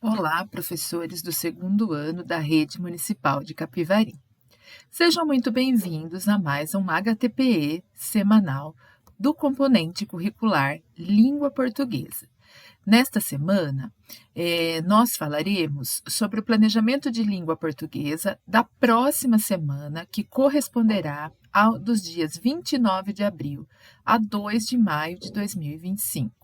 Olá, professores do segundo ano da Rede Municipal de Capivari. Sejam muito bem-vindos a mais um HTPE semanal do componente curricular Língua Portuguesa. Nesta semana, nós falaremos sobre o planejamento de língua portuguesa da próxima semana, que corresponderá ao dos dias 29 de abril a 2 de maio de 2025.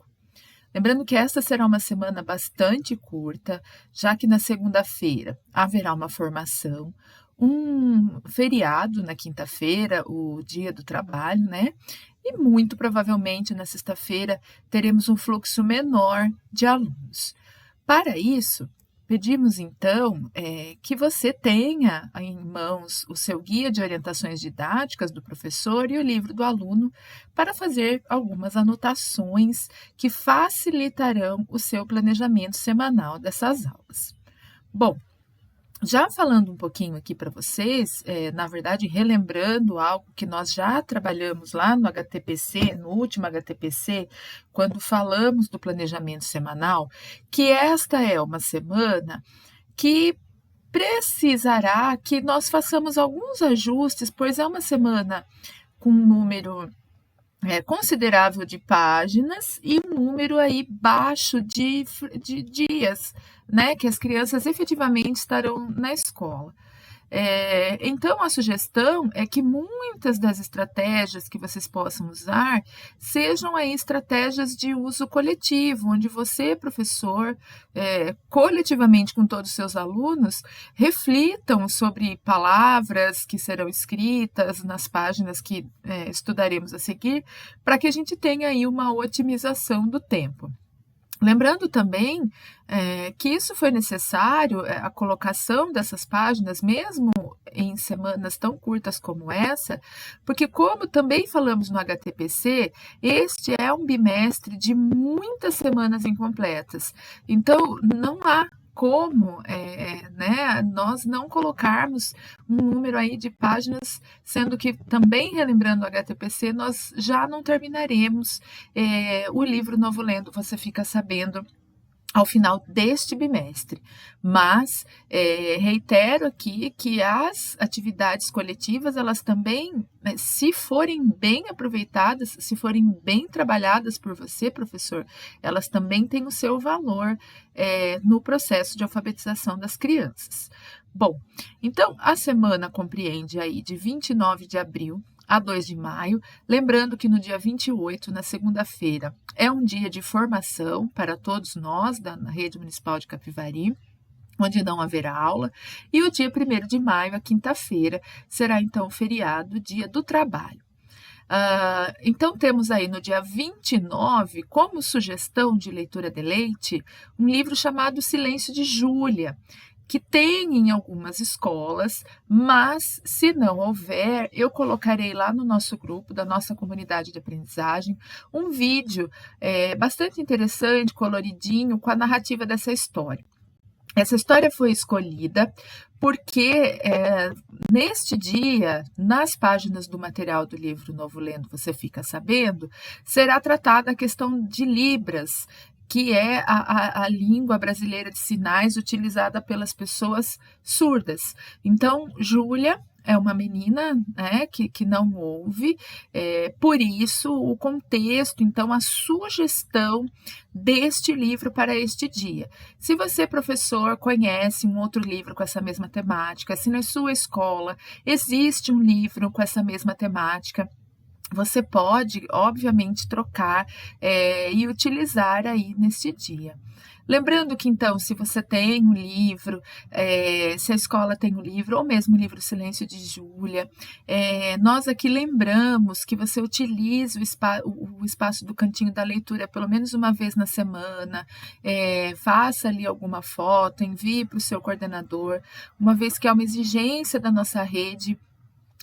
Lembrando que esta será uma semana bastante curta, já que na segunda-feira haverá uma formação, um feriado na quinta-feira, o Dia do Trabalho, né? E muito provavelmente na sexta-feira teremos um fluxo menor de alunos. Para isso, pedimos então que você tenha em mãos o seu guia de orientações didáticas do professor e o livro do aluno para fazer algumas anotações que facilitarão o seu planejamento semanal dessas aulas. Bom, já falando um pouquinho aqui para vocês, na verdade, relembrando algo que nós já trabalhamos lá no HTPC, no último HTPC, quando falamos do planejamento semanal, que esta é uma semana que precisará que nós façamos alguns ajustes, pois é uma semana com um número considerável de páginas e um número aí baixo de dias, né, que as crianças efetivamente estarão na escola. Então, a sugestão é que muitas das estratégias que vocês possam usar sejam aí estratégias de uso coletivo, onde você, professor, coletivamente com todos os seus alunos, reflitam sobre palavras que serão escritas nas páginas que estudaremos a seguir, para que a gente tenha aí uma otimização do tempo. Lembrando também que isso foi necessário, a colocação dessas páginas, mesmo em semanas tão curtas como essa, porque, como também falamos no HTPC, este é um bimestre de muitas semanas incompletas. Então, não há como nós não colocarmos um número aí de páginas, sendo que, também relembrando o HTPC, nós já não terminaremos o livro Novo Lendo, você fica sabendo ao final deste bimestre. Mas reitero aqui que as atividades coletivas, elas também, se forem bem aproveitadas, se forem bem trabalhadas por você, professor, elas também têm o seu valor no processo de alfabetização das crianças. Bom, então a semana compreende aí de 29 de abril a 2 de maio, lembrando que no dia 28, na segunda-feira, é um dia de formação para todos nós da Rede Municipal de Capivari, onde não haverá aula, e o dia 1º de maio, a quinta-feira, será então o feriado, Dia do Trabalho. Então, temos aí no dia 29, como sugestão de leitura de leite, um livro chamado Silêncio de Júlia, que tem em algumas escolas, mas se não houver, eu colocarei lá no nosso grupo da nossa comunidade de aprendizagem um vídeo bastante interessante, coloridinho, com a narrativa dessa história. Essa história foi escolhida porque neste dia, nas páginas do material do livro Novo Lendo, você fica sabendo, será tratada a questão de Libras, que é a língua brasileira de sinais utilizada pelas pessoas surdas. Então, Júlia é uma menina que não ouve, por isso o contexto, então a sugestão deste livro para este dia. Se você, professor, conhece um outro livro com essa mesma temática, se na sua escola existe um livro com essa mesma temática, você pode, obviamente, trocar e utilizar aí neste dia. Lembrando que, então, se você tem um livro, se a escola tem um livro, ou mesmo o livro Silêncio de Júlia, nós aqui lembramos que você utilize o espaço do cantinho da leitura pelo menos uma vez na semana, faça ali alguma foto, envie para o seu coordenador, uma vez que é uma exigência da nossa rede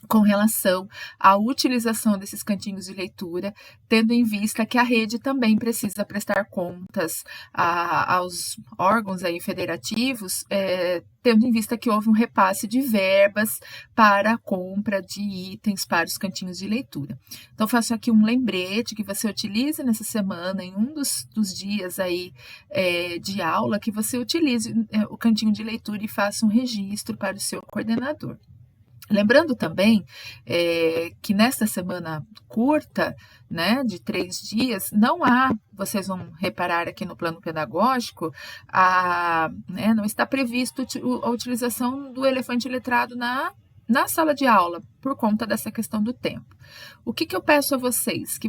com relação à utilização desses cantinhos de leitura, tendo em vista que a rede também precisa prestar contas aos órgãos aí federativos, tendo em vista que houve um repasse de verbas para a compra de itens para os cantinhos de leitura. Então, faço aqui um lembrete que você utilize nessa semana, em um dos dias aí de aula, que você utilize o cantinho de leitura e faça um registro para o seu coordenador. Lembrando também que nesta semana curta, né, de 3 dias, não há, vocês vão reparar aqui no plano pedagógico, não está previsto a utilização do elefante letrado na sala de aula, por conta dessa questão do tempo. O que eu peço a vocês? Que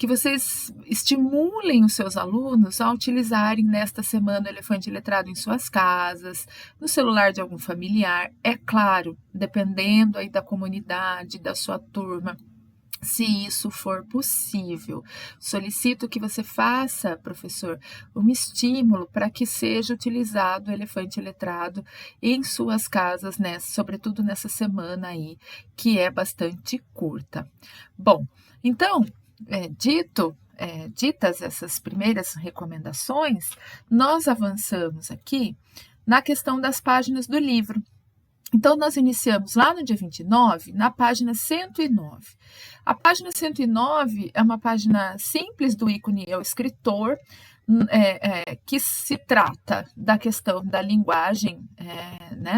vocês estimulem os seus alunos a utilizarem nesta semana o elefante letrado em suas casas, no celular de algum familiar, é claro, dependendo aí da comunidade, da sua turma, se isso for possível. Solicito que você faça, professor, um estímulo para que seja utilizado o elefante letrado em suas casas, sobretudo nessa semana aí, que é bastante curta. Bom, então, ditas essas primeiras recomendações, nós avançamos aqui na questão das páginas do livro. Então, nós iniciamos lá no dia 29, na página 109. A página 109 é uma página simples do ícone é o escritor, que se trata da questão da linguagem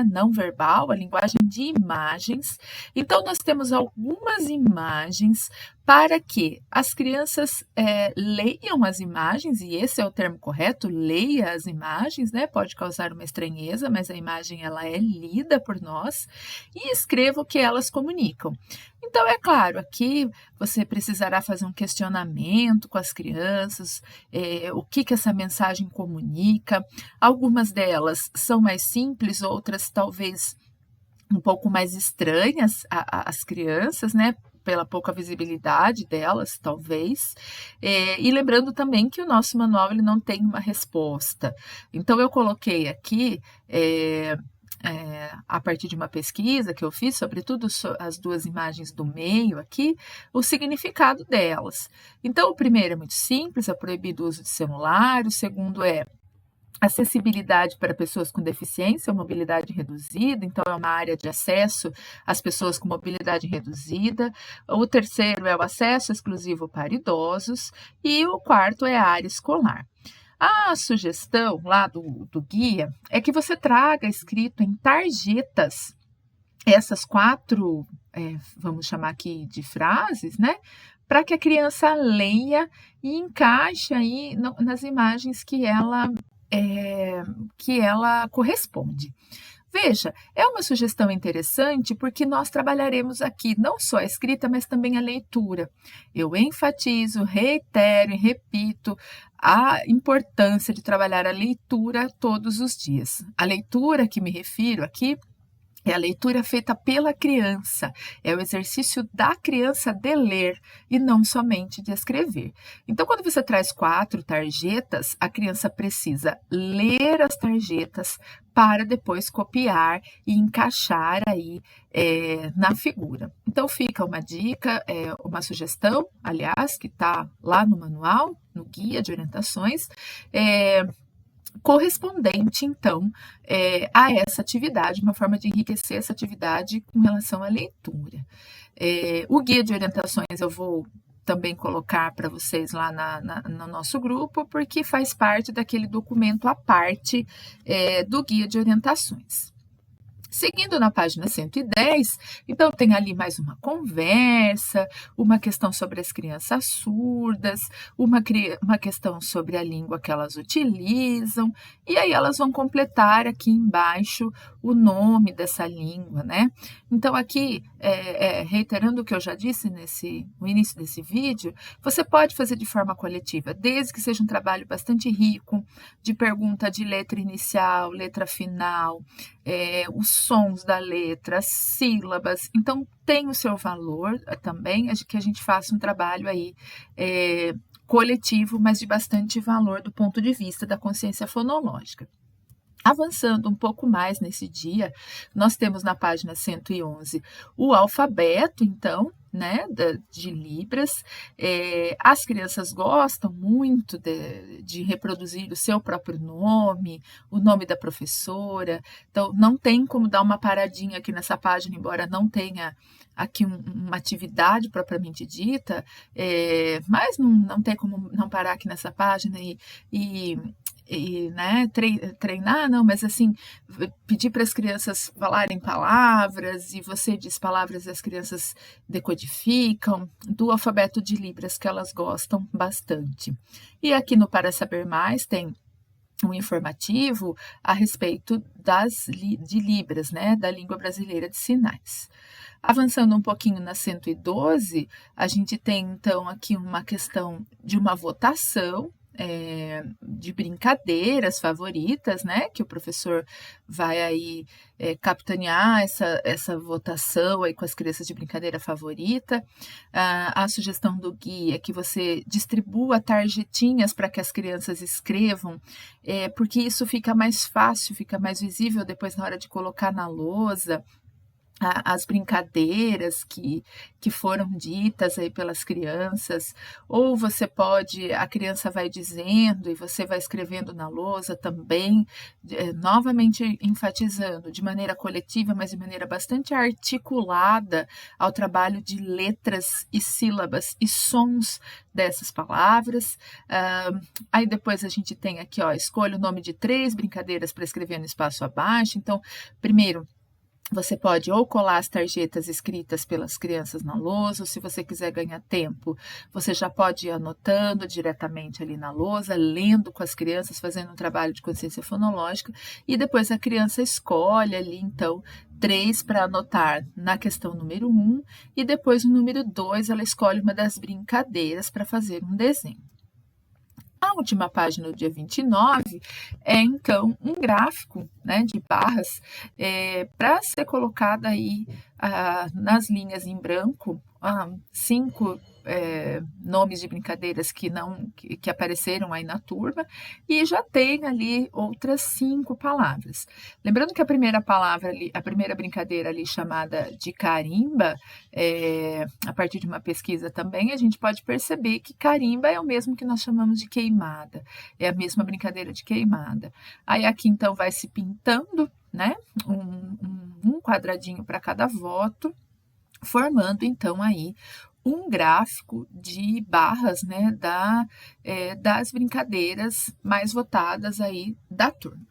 não verbal, a linguagem de imagens. Então, nós temos algumas imagens para que as crianças leiam as imagens, e esse é o termo correto, leia as imagens, né? Pode causar uma estranheza, mas a imagem ela é lida por nós, e escreva o que elas comunicam. Então, é claro, aqui você precisará fazer um questionamento com as crianças, o que essa mensagem comunica. Algumas delas são mais simples, outras talvez um pouco mais estranhas às crianças, né? Pela pouca visibilidade delas, talvez. E lembrando também que o nosso manual ele não tem uma resposta. Então, eu coloquei aqui a partir de uma pesquisa que eu fiz, sobretudo as duas imagens do meio aqui, o significado delas. Então, o primeiro é muito simples, é proibido o uso de celular, o segundo é acessibilidade para pessoas com deficiência ou mobilidade reduzida, então é uma área de acesso às pessoas com mobilidade reduzida. O terceiro é o acesso exclusivo para idosos e o quarto é a área escolar. A sugestão lá do guia é que você traga escrito em tarjetas essas 4, vamos chamar aqui de frases, né? Para que a criança leia e encaixe aí nas imagens que ela corresponde. Veja, é uma sugestão interessante porque nós trabalharemos aqui não só a escrita, mas também a leitura. Eu enfatizo, reitero e repito a importância de trabalhar a leitura todos os dias. A leitura que me refiro aqui é a leitura feita pela criança, é o exercício da criança de ler e não somente de escrever. Então, quando você traz 4 tarjetas, a criança precisa ler as tarjetas para depois copiar e encaixar aí na figura. Então, fica uma dica, uma sugestão, aliás, que está lá no manual, no guia de orientações, correspondente, então, a essa atividade, uma forma de enriquecer essa atividade com relação à leitura. O guia de orientações eu vou também colocar para vocês lá no nosso grupo, porque faz parte daquele documento à parte do guia de orientações. Seguindo na página 110, então tem ali mais uma conversa, uma questão sobre as crianças surdas, uma questão sobre a língua que elas utilizam, e aí elas vão completar aqui embaixo o nome dessa língua, né? Então aqui, reiterando o que eu já disse no início desse vídeo, você pode fazer de forma coletiva, desde que seja um trabalho bastante rico, de pergunta de letra inicial, letra final, os sons da letra, as sílabas. Então, tem o seu valor também, que a gente faça um trabalho aí coletivo, mas de bastante valor do ponto de vista da consciência fonológica. Avançando um pouco mais nesse dia, nós temos na página 111 o alfabeto, então, né, de Libras. As crianças gostam muito de reproduzir o seu próprio nome, o nome da professora, então não tem como dar uma paradinha aqui nessa página, embora não tenha aqui uma atividade propriamente dita, mas não tem como não parar aqui nessa página né, treinar, não, mas assim, pedir para as crianças falarem palavras, e você diz palavras e as crianças decodificam, do alfabeto de Libras, que elas gostam bastante. E aqui no Para Saber Mais tem um informativo a respeito de Libras, né, da língua brasileira de sinais. Avançando um pouquinho na 112, a gente tem então aqui uma questão de uma votação, de brincadeiras favoritas, né, que o professor vai aí capitanear essa votação aí com as crianças de brincadeira favorita. A sugestão do guia é que você distribua tarjetinhas para que as crianças escrevam, porque isso fica mais fácil, fica mais visível depois na hora de colocar na lousa as brincadeiras que foram ditas aí pelas crianças, ou a criança vai dizendo e você vai escrevendo na lousa também, novamente enfatizando, de maneira coletiva, mas de maneira bastante articulada ao trabalho de letras e sílabas e sons dessas palavras. Aí depois a gente tem aqui, escolha o nome de 3 brincadeiras para escrever no espaço abaixo. Então, primeiro, você pode ou colar as tarjetas escritas pelas crianças na lousa, ou se você quiser ganhar tempo, você já pode ir anotando diretamente ali na lousa, lendo com as crianças, fazendo um trabalho de consciência fonológica, e depois a criança escolhe ali, então, 3 para anotar na questão número 1, e depois no número 2 ela escolhe uma das brincadeiras para fazer um desenho. A última página, do dia 29, é então um gráfico, né, de barras para ser colocada aí nas linhas em branco 5 nomes de brincadeiras que apareceram aí na turma, e já tem ali outras 5 palavras. Lembrando que a primeira brincadeira ali chamada de carimba, a partir de uma pesquisa também, a gente pode perceber que carimba é o mesmo que nós chamamos de queimada, é a mesma brincadeira de queimada. Aí aqui então vai se pintando, né, um quadradinho para cada voto, formando então aí um gráfico de barras, né, das brincadeiras mais votadas aí da turma.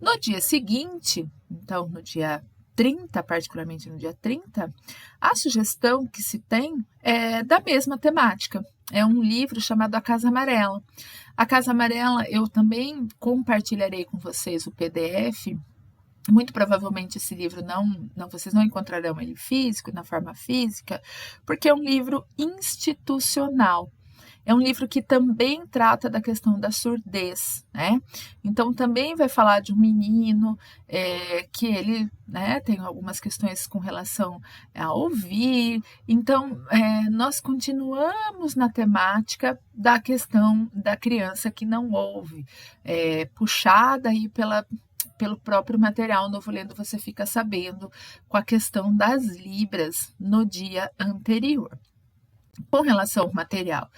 No dia seguinte, então no dia 30, particularmente no dia 30, a sugestão que se tem é da mesma temática. É um livro chamado A Casa Amarela. A Casa Amarela, eu também compartilharei com vocês o PDF. Muito provavelmente esse livro vocês não encontrarão ele físico, na forma física, porque é um livro institucional. É um livro que também trata da questão da surdez, né? Então, também vai falar de um menino que ele, né, tem algumas questões com relação a ouvir. Então, nós continuamos na temática da questão da criança que não ouve, puxada aí pelo próprio material Novo Lendo, você fica sabendo com a questão das libras no dia anterior. Com relação ao material,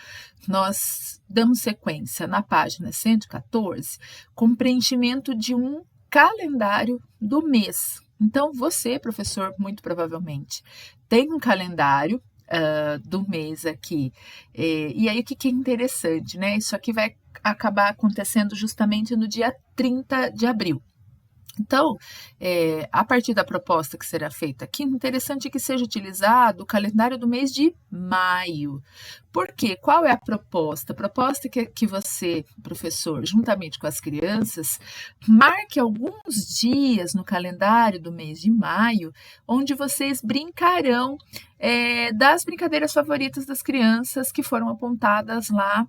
nós damos sequência na página 114 com preenchimento de um calendário do mês. Então, você, professor, muito provavelmente tem um calendário do mês aqui. E aí, o que é interessante, né? Isso aqui vai acabar acontecendo justamente no dia 30 de abril. Então, a partir da proposta que será feita aqui, interessante que seja utilizado o calendário do mês de maio. Por quê? Qual é a proposta? A proposta é que você, professor, juntamente com as crianças, marque alguns dias no calendário do mês de maio, onde vocês brincarão das brincadeiras favoritas das crianças que foram apontadas lá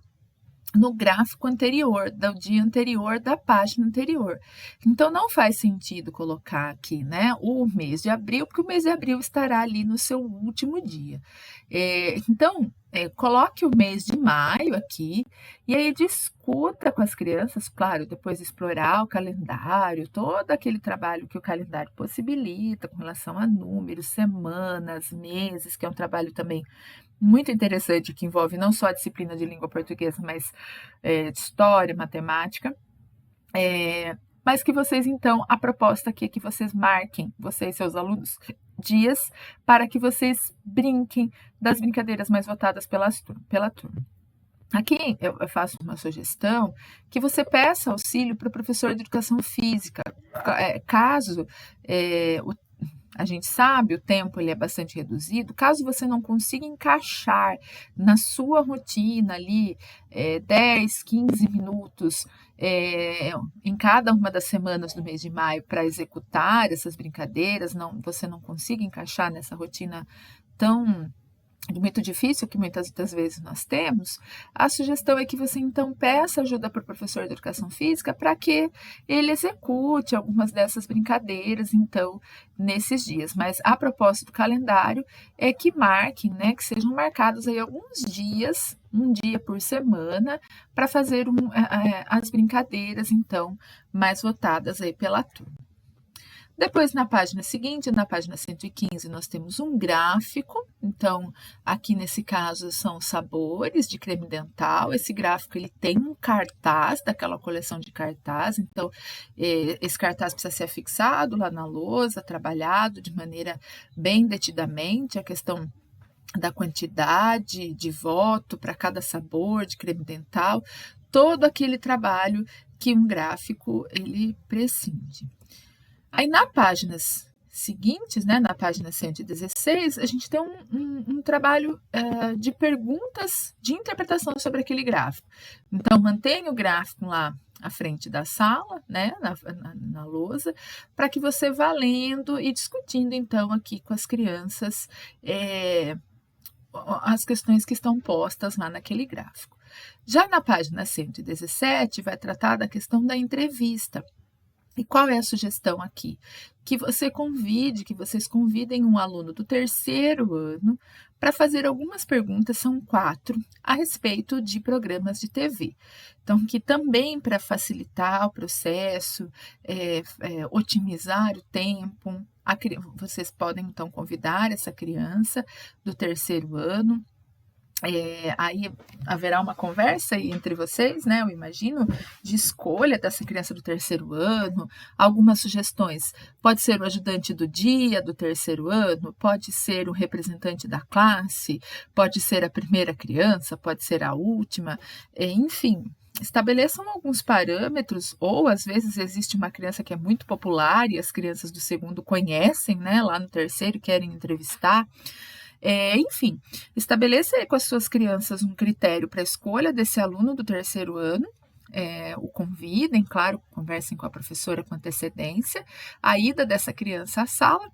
no gráfico anterior, do dia anterior, da página anterior. Então, não faz sentido colocar aqui, né, o mês de abril, porque o mês de abril estará ali no seu último dia. Então, coloque o mês de maio aqui, e aí discuta com as crianças, claro, depois de explorar o calendário, todo aquele trabalho que o calendário possibilita com relação a números, semanas, meses, que é um trabalho também muito interessante, que envolve não só a disciplina de língua portuguesa, mas de história, matemática. Mas que vocês, então, a proposta aqui é que vocês marquem, você e seus alunos, dias para que vocês brinquem das brincadeiras mais votadas pela turma. Aqui eu faço uma sugestão que você peça auxílio para o professor de educação física, caso a gente sabe, o tempo ele é bastante reduzido. Caso você não consiga encaixar na sua rotina ali 10, 15 minutos em cada uma das semanas do mês de maio para executar essas brincadeiras, você não consiga encaixar nessa rotina tão muito difícil que muitas das vezes nós temos, a sugestão é que você então peça ajuda para o professor de educação física para que ele execute algumas dessas brincadeiras, então, nesses dias. Mas a proposta do calendário é que marquem, né, que sejam marcados aí alguns dias, um dia por semana, para fazer as brincadeiras, então, mais votadas aí pela turma. Depois, na página seguinte, na página 115, nós temos um gráfico. Então, aqui nesse caso são sabores de creme dental. Esse gráfico ele tem um cartaz daquela coleção de cartaz. Então, esse cartaz precisa ser afixado lá na lousa, trabalhado de maneira bem detidamente. A questão da quantidade de voto para cada sabor de creme dental, todo aquele trabalho que um gráfico ele prescinde. Aí, nas páginas seguintes, né, na página 116, a gente tem um trabalho de perguntas de interpretação sobre aquele gráfico. Então, mantenha o gráfico lá à frente da sala, né, na lousa, para que você vá lendo e discutindo, então, aqui com as crianças as questões que estão postas lá naquele gráfico. Já na página 117, vai tratar da questão da entrevista. E qual é a sugestão aqui? Que vocês convidem um aluno do terceiro ano para fazer algumas perguntas, são 4, a respeito de programas de TV. Então, que também para facilitar o processo, otimizar o tempo, vocês podem então convidar essa criança do terceiro ano. Aí haverá uma conversa entre vocês, né? Eu imagino, de escolha dessa criança do terceiro ano, algumas sugestões. Pode ser o ajudante do dia do terceiro ano, pode ser o representante da classe, pode ser a primeira criança, pode ser a última, enfim. Estabeleçam alguns parâmetros, ou às vezes existe uma criança que é muito popular e as crianças do segundo conhecem, né? Lá no terceiro querem entrevistar. Enfim, estabeleça aí com as suas crianças um critério para a escolha desse aluno do terceiro ano, o convidem, claro, conversem com a professora com antecedência, a ida dessa criança à sala,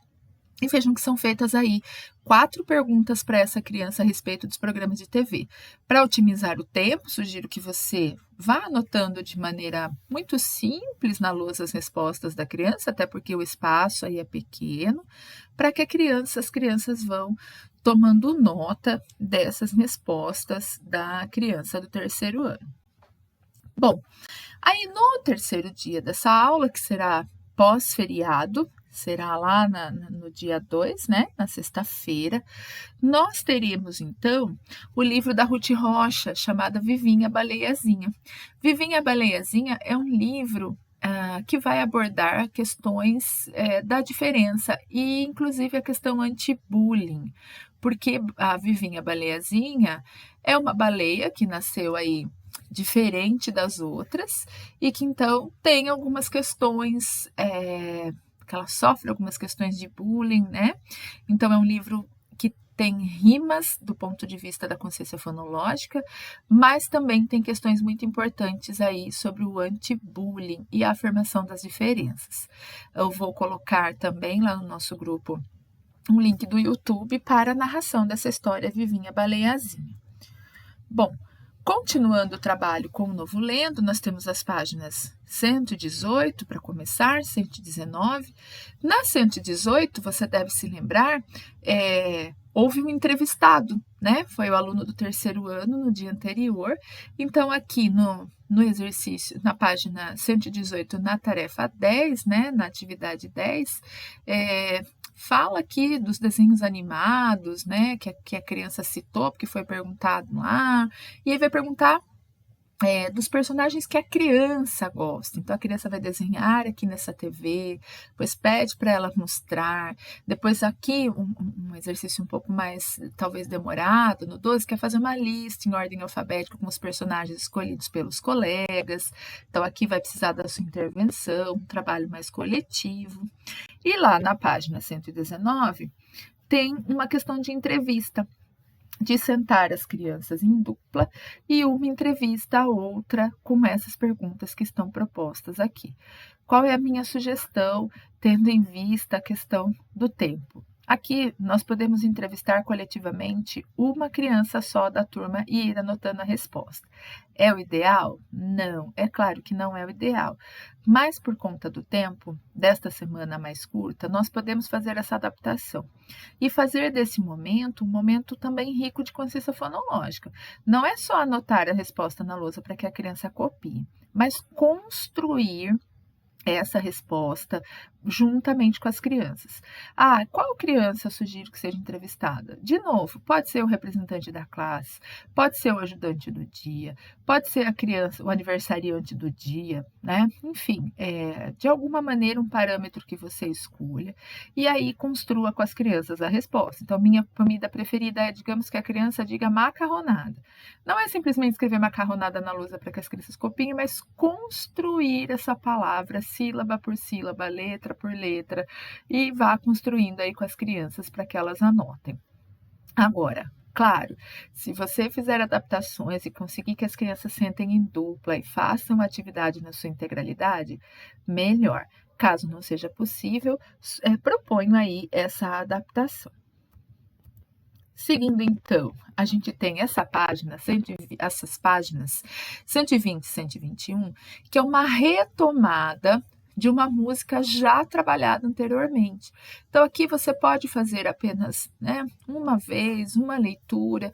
e vejam que são feitas aí 4 perguntas para essa criança a respeito dos programas de TV. Para otimizar o tempo, sugiro que você vá anotando de maneira muito simples na lousa as respostas da criança, até porque o espaço aí é pequeno, para que as crianças vão tomando nota dessas respostas da criança do terceiro ano. Bom, aí no terceiro dia dessa aula, que será pós-feriado, será lá no dia 2, né, na sexta-feira, nós teremos, então, o livro da Ruth Rocha, chamado Vivinha Baleiazinha. Vivinha Baleiazinha é um livro que vai abordar questões da diferença e, inclusive, a questão anti-bullying, porque a Vivinha Baleiazinha é uma baleia que nasceu aí diferente das outras e que, então, tem algumas questões que ela sofre algumas questões de bullying, né? Então, é um livro que tem rimas do ponto de vista da consciência fonológica, mas também tem questões muito importantes aí sobre o anti-bullying e a afirmação das diferenças. Eu vou colocar também lá no nosso grupo um link do YouTube para a narração dessa história Vivinha Baleiazinha. Bom, Continuando o trabalho com o Novo Lendo, nós temos as páginas 118 para começar, 119. Na 118, você deve se lembrar, houve um entrevistado, né? Foi o aluno do terceiro ano no dia anterior. Então, aqui no exercício, na página 118, na tarefa 10, né? Na atividade 10, fala aqui dos desenhos animados, né, que a criança citou, porque foi perguntado lá, e aí vai perguntar dos personagens que a criança gosta. Então, a criança vai desenhar aqui nessa TV, depois pede para ela mostrar, depois aqui um exercício um pouco mais, talvez, demorado, no 12, que é fazer uma lista em ordem alfabética com os personagens escolhidos pelos colegas. Então, aqui vai precisar da sua intervenção, um trabalho mais coletivo. E lá na página 119, tem uma questão de entrevista, de sentar as crianças em dupla e uma entrevista a outra com essas perguntas que estão propostas aqui. Qual é a minha sugestão, tendo em vista a questão do tempo? Aqui nós podemos entrevistar coletivamente uma criança só da turma e ir anotando a resposta. É o ideal? Não, é claro que não é o ideal. Mas por conta do tempo, desta semana mais curta, nós podemos fazer essa adaptação. E fazer desse momento um momento também rico de consciência fonológica. Não é só anotar a resposta na lousa para que a criança copie, mas construir essa resposta juntamente com as crianças. Qual criança eu sugiro que seja entrevistada? De novo, pode ser o representante da classe, pode ser o ajudante do dia, pode ser a criança, o aniversariante do dia, né? Enfim, de alguma maneira um parâmetro que você escolha e aí construa com as crianças a resposta. Então, minha comida preferida é, digamos que a criança diga macarronada. Não é simplesmente escrever macarronada na lousa para que as crianças copiem, mas construir essa palavra sílaba por sílaba, letra por letra, e vá construindo aí com as crianças para que elas anotem. Agora, claro, se você fizer adaptações e conseguir que as crianças sentem em dupla e façam a atividade na sua integralidade, melhor. Caso não seja possível, proponho aí essa adaptação. Seguindo, então, a gente tem essas páginas 120 e 121, que é uma retomada de uma música já trabalhada anteriormente. Então, aqui você pode fazer apenas, né, uma vez, uma leitura,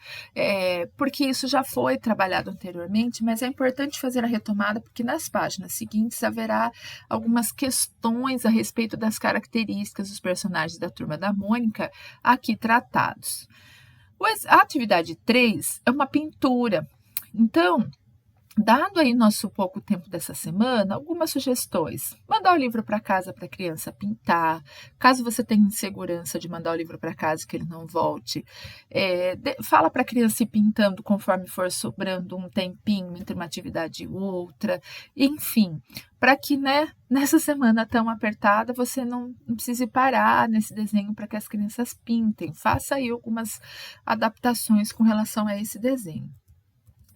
porque isso já foi trabalhado anteriormente, mas é importante fazer a retomada, porque nas páginas seguintes haverá algumas questões a respeito das características dos personagens da Turma da Mônica aqui tratados. A atividade 3 é uma pintura. Então, dado aí nosso pouco tempo dessa semana, algumas sugestões. Mandar o livro para casa para a criança pintar. Caso você tenha insegurança de mandar o livro para casa que ele não volte, fala para a criança ir pintando conforme for sobrando um tempinho entre uma atividade e outra. Enfim, para que, né, nessa semana tão apertada você não precise parar nesse desenho para que as crianças pintem. Faça aí algumas adaptações com relação a esse desenho.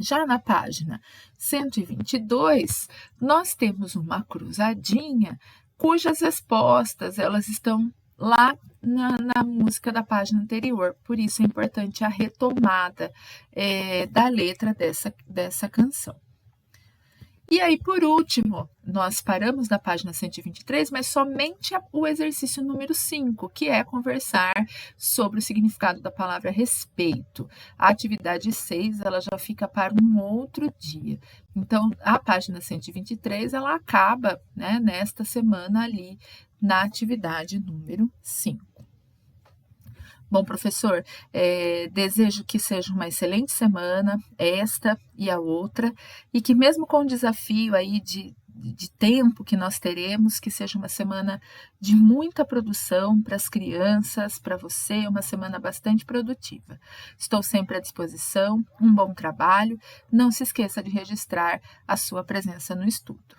Já na página 122, nós temos uma cruzadinha cujas respostas elas estão lá na música da página anterior. Por isso é importante a retomada da letra dessa canção. E aí, por último, nós paramos na página 123, mas somente o exercício número 5, que é conversar sobre o significado da palavra respeito. A atividade 6, ela já fica para um outro dia. Então, a página 123, ela acaba, né, nesta semana ali, na atividade número 5. Bom, professor, desejo que seja uma excelente semana, esta e a outra, e que mesmo com o desafio aí de tempo que nós teremos, que seja uma semana de muita produção para as crianças, para você, uma semana bastante produtiva. Estou sempre à disposição, um bom trabalho, não se esqueça de registrar a sua presença no estudo.